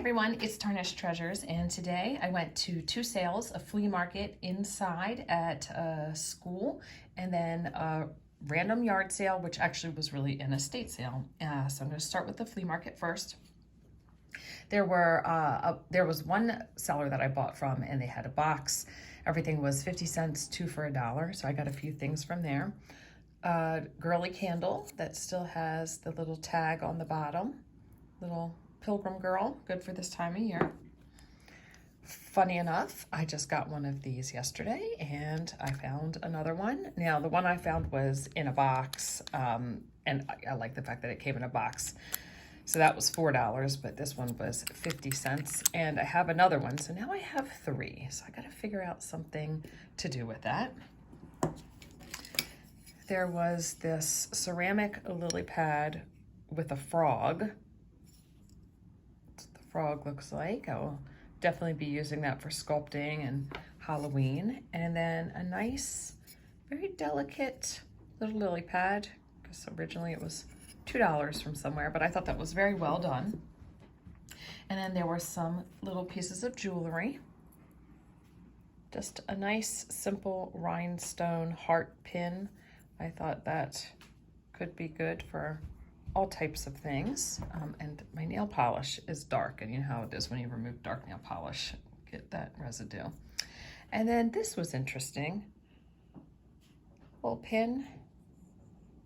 everyone, it's Tarnished Treasures, and today I went to two sales, a flea market inside at a school, and then a random yard sale, which actually was really an estate sale. So I'm going to start with the flea market first. There was one seller that I bought from, and they had a box. Everything was 50 cents, two for $1, so I got a few things from there. Girly candle that still has the little tag on the bottom, little pilgrim girl, good for this time of year. Funny enough, I just got one of these yesterday and I found another one. Now the one I found was in a box, and I like the fact that it came in a box. So that was $4, but this one was 50 cents. And I have another one, so now I have three. So I gotta figure out something to do with that. There was this ceramic lily pad with a frog. Frog looks like. I will definitely be using that for sculpting and Halloween. And then a nice, very delicate little lily pad, because originally it was $2 from somewhere, but I thought that was very well done. And then there were some little pieces of jewelry. Just a nice, simple rhinestone heart pin. I thought that could be good for all types of things. And my nail polish is dark, and you know how it is when you remove dark nail polish, get that residue. And then this was interesting. Little pin,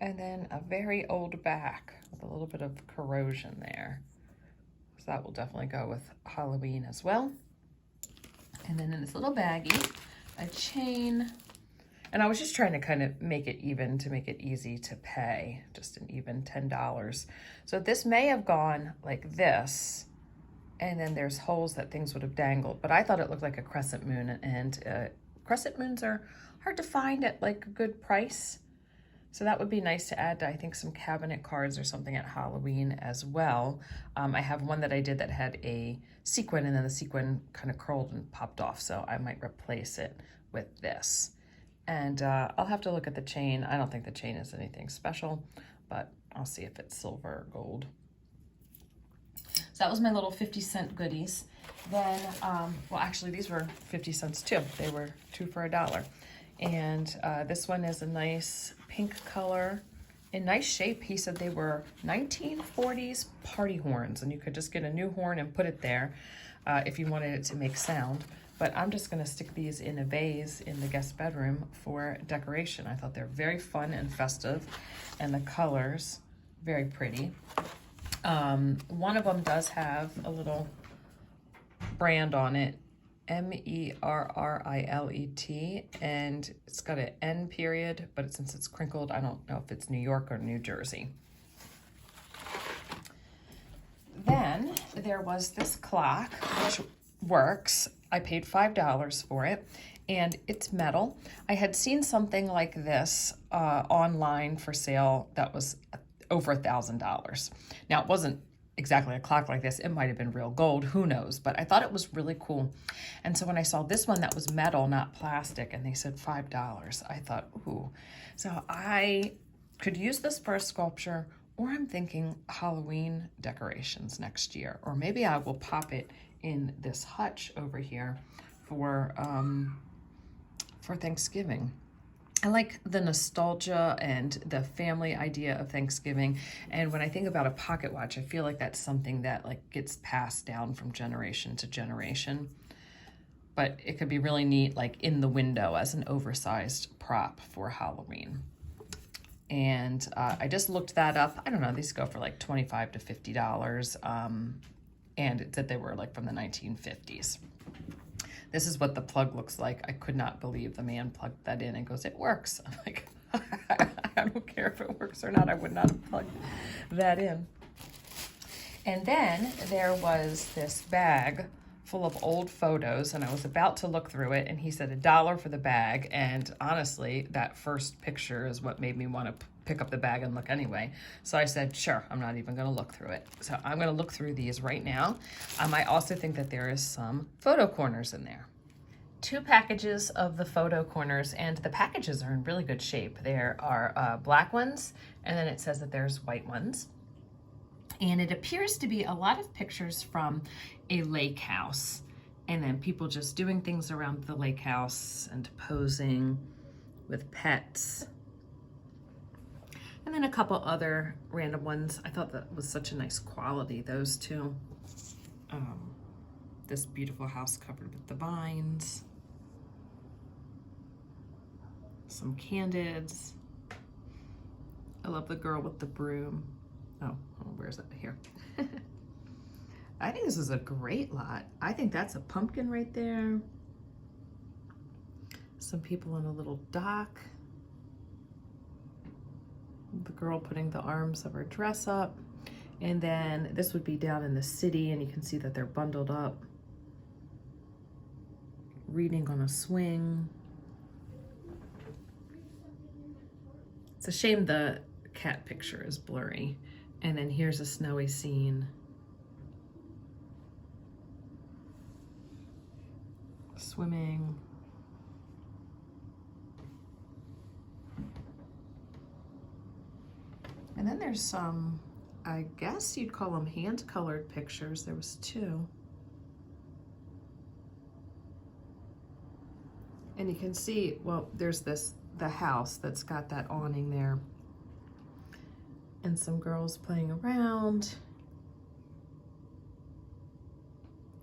and then a very old back with a little bit of corrosion there. So that will definitely go with Halloween as well. And then in this little baggie, a chain. And I was just trying to kind of make it even to make it easy to pay, just an even $10. So this may have gone like this, and then there's holes that things would have dangled, but I thought it looked like a crescent moon, and crescent moons are hard to find at like a good price. So that would be nice to add to, I think, some cabinet cards or something at Halloween as well. I have one that I did that had a sequin, and then the sequin kind of curled and popped off, so I might replace it with this. And I'll have to look at the chain. I don't think the chain is anything special, but I'll see if it's silver or gold. So that was my little 50-cent goodies. Then, well, actually, these were 50 cents too. They were two for $1. And this one is a nice pink color, in nice shape. He said they were 1940s party horns, and you could just get a new horn and put it there if you wanted it to make sound. But I'm just gonna stick these in a vase in the guest bedroom for decoration. I thought they're very fun and festive, and the colors, very pretty. One of them does have a little brand on it, Merrilet, and it's got an N period, but since it's crinkled, I don't know if it's New York or New Jersey. Then there was this clock, which works. I paid $5 for it, and it's metal. I had seen something like this online for sale that was over $1,000. Now, it wasn't exactly a clock like this. It might have been real gold, who knows, but I thought it was really cool. And so when I saw this one that was metal, not plastic, and they said $5, I thought, ooh. So I could use this for a sculpture, or I'm thinking Halloween decorations next year, or maybe I will pop it in this hutch over here for Thanksgiving. I like the nostalgia and the family idea of Thanksgiving. And when I think about a pocket watch, I feel like that's something that like gets passed down from generation to generation. But it could be really neat, like in the window as an oversized prop for Halloween. And I just looked that up. I don't know, these go for like $25 to $50. And it said they were like from the 1950s. This is what the plug looks like. I could not believe the man plugged that in and goes, it works. I'm like, I don't care if it works or not. I would not have plugged that in. And then there was this bag full of old photos, and I was about to look through it, and he said $1 for the bag. And honestly, that first picture is what made me want to pick up the bag and look anyway. So I said, sure, I'm not even going to look through it. So I'm going to look through these right now. I also think that there is some photo corners in there. 2 packages of the photo corners, and the packages are in really good shape. There are black ones, and then it says that there's white ones. And it appears to be a lot of pictures from a lake house, and then people just doing things around the lake house and posing with pets. And then a couple other random ones. I thought that was such a nice quality, those two. This beautiful house covered with the vines. Some candids. I love the girl with the broom. Oh, where's that? Here. I think this is a great lot. I think that's a pumpkin right there. Some people on a little dock. The girl putting the arms of her dress up. And then this would be down in the city, and you can see that they're bundled up. Reading on a swing. It's a shame the cat picture is blurry. And then here's a snowy scene. Swimming. And then there's some, I guess you'd call them hand-colored pictures. There was two. And you can see, well, there's the house that's got that awning there. And some girls playing around,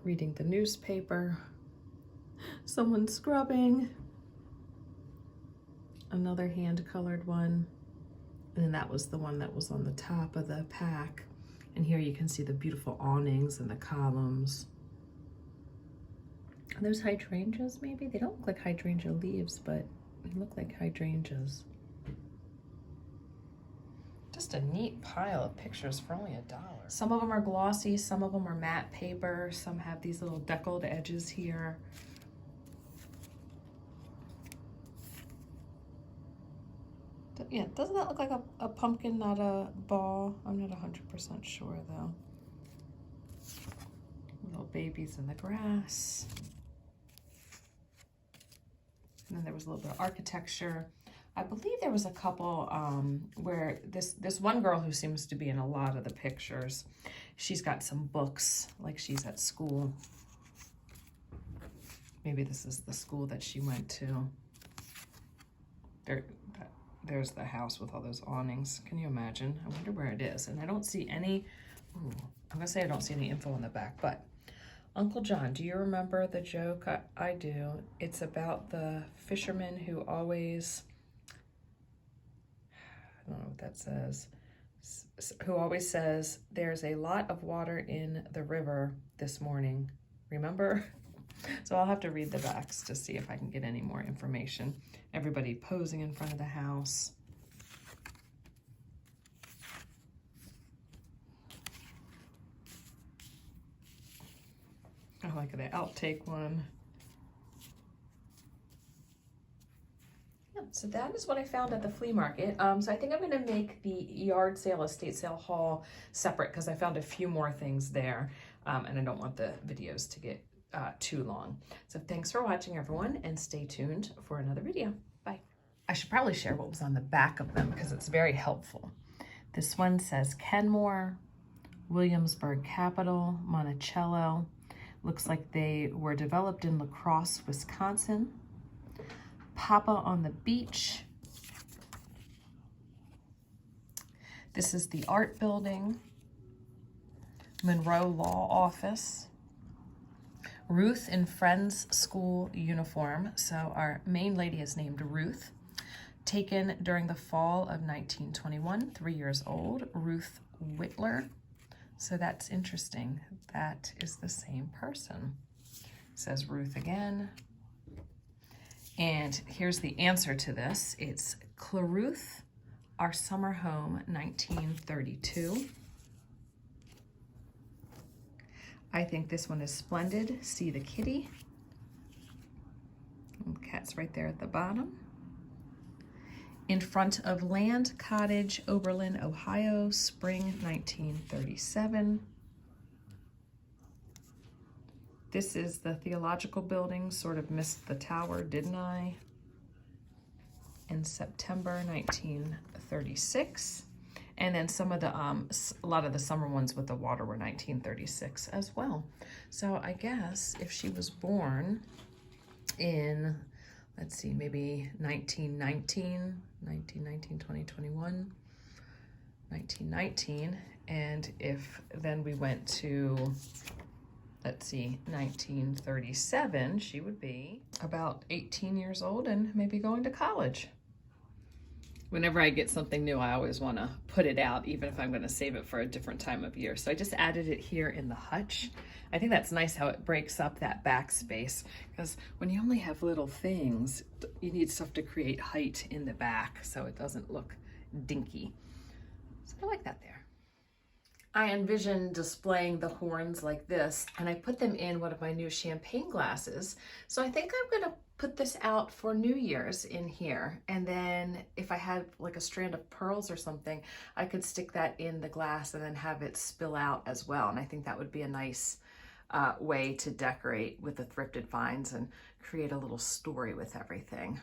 reading the newspaper, someone scrubbing, another hand-colored one, and then that was the one that was on the top of the pack. And here you can see the beautiful awnings and the columns. Are those hydrangeas maybe? They don't look like hydrangea leaves, but they look like hydrangeas. Just a neat pile of pictures for only $1. Some of them are glossy, some of them are matte paper, some have these little deckled edges here. Yeah, doesn't that look like a pumpkin, not a ball? I'm not 100% sure though. Little babies in the grass. And then there was a little bit of architecture. I believe there was a couple where this one girl who seems to be in a lot of the pictures, she's got some books, like she's at school. Maybe this is the school that she went to. There's the house with all those awnings. Can you imagine? I wonder where it is. And I don't see any, ooh, I'm gonna say I don't see any info on the back, but Uncle John, do you remember the joke? I do. It's about the fisherman who always, I don't know what that says, who always says, there's a lot of water in the river this morning. Remember? So I'll have to read the backs to see if I can get any more information. Everybody posing in front of the house. I like the outtake one. Yeah, so that is what I found at the flea market. So I think I'm gonna make the yard sale, estate sale haul separate because I found a few more things there, and I don't want the videos to get too long. So thanks for watching, everyone, and stay tuned for another video. Bye. I should probably share what was on the back of them because it's very helpful. This one says Kenmore, Williamsburg Capital, Monticello. Looks like they were developed in La Crosse, Wisconsin. Papa on the Beach. This is the art building. Monroe Law Office. Ruth in Friends School uniform. So our main lady is named Ruth. Taken during the fall of 1921, 3 years old. Ruth Whitler. So that's interesting. That is the same person. Says Ruth again. And here's the answer to this. It's Claruth, Our Summer Home, 1932. I think this one is splendid. See the kitty. And the cat's right there at the bottom. In Front of Land Cottage, Oberlin, Ohio, spring 1937. This is the theological building. Sort of missed the tower, didn't I? In September 1936. And then some of the, a lot of the summer ones with the water were 1936 as well. So I guess if she was born in, let's see, maybe 1919, 2021, 1919. And if then we went to, let's see, 1937, she would be about 18 years old and maybe going to college. Whenever I get something new, I always want to put it out, even if I'm going to save it for a different time of year. So I just added it here in the hutch. I think that's nice how it breaks up that back space, because when you only have little things, you need stuff to create height in the back so it doesn't look dinky. So I like that there. I envision displaying the horns like this, and I put them in one of my new champagne glasses. So I think I'm gonna put this out for New Year's in here. And then if I had like a strand of pearls or something, I could stick that in the glass and then have it spill out as well. And I think that would be a nice way to decorate with the thrifted finds and create a little story with everything.